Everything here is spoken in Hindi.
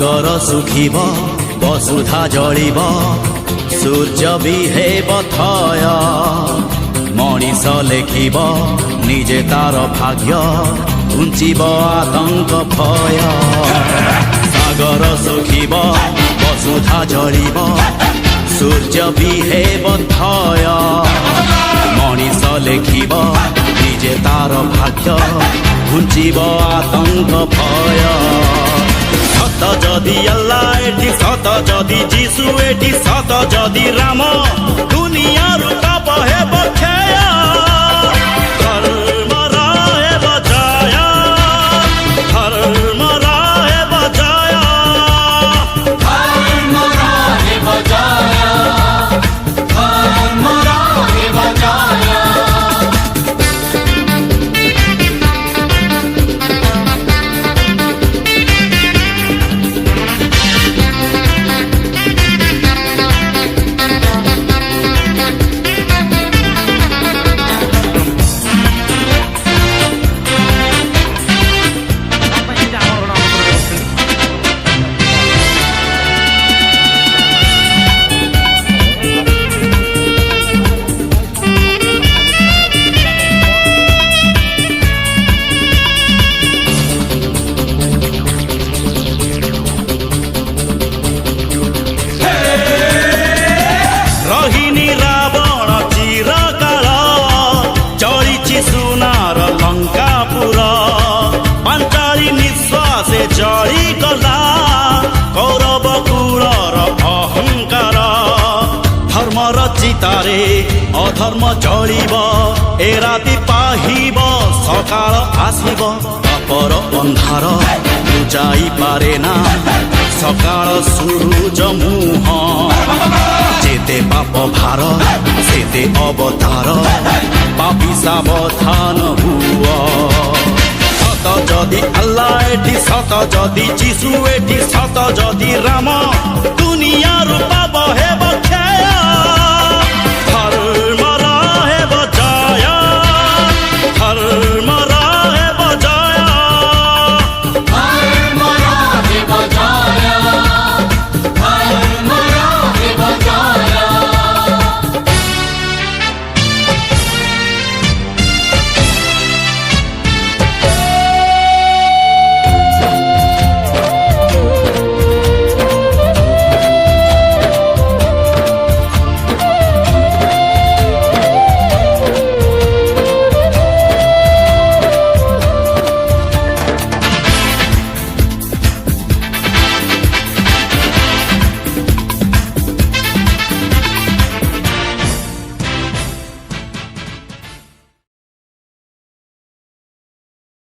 सागर सुखिब वसुधा जलिब सूर्य भी हेब थय मनीष लेखिब निजे तार भाग्य घुंचिब आतंक भय सागर सुखिब वसुधा जलिब सूर्य भी हेब थय मनीष लेखिब निजे तार भाग्य घुंचिब आतंक भय सत जदि अल्लाह एठी सत जदि जीशु एठी सत जदि राम दुनिया रूप हेब क्षय धर्म हेब जय धर्म हेब जय धर्म हेब जय धर्म हेब जय रहिनी रावण चिरकाल चलिछि सुनार लंकापुर पांचाली निश्वासे जळी गला कौरव कुलर अहंकार धर्मर चितारे अधर्म जलिब ए राति पाहिब सकाळ आसिब पापर अंधार बुझाई पारे ना सकाळ सूरज मुह जेते पाप भार सेते अवतार पापी सावधान हुआ सत जदि अल्लाह एठी सत जदि जीशु एठी सत जदि राम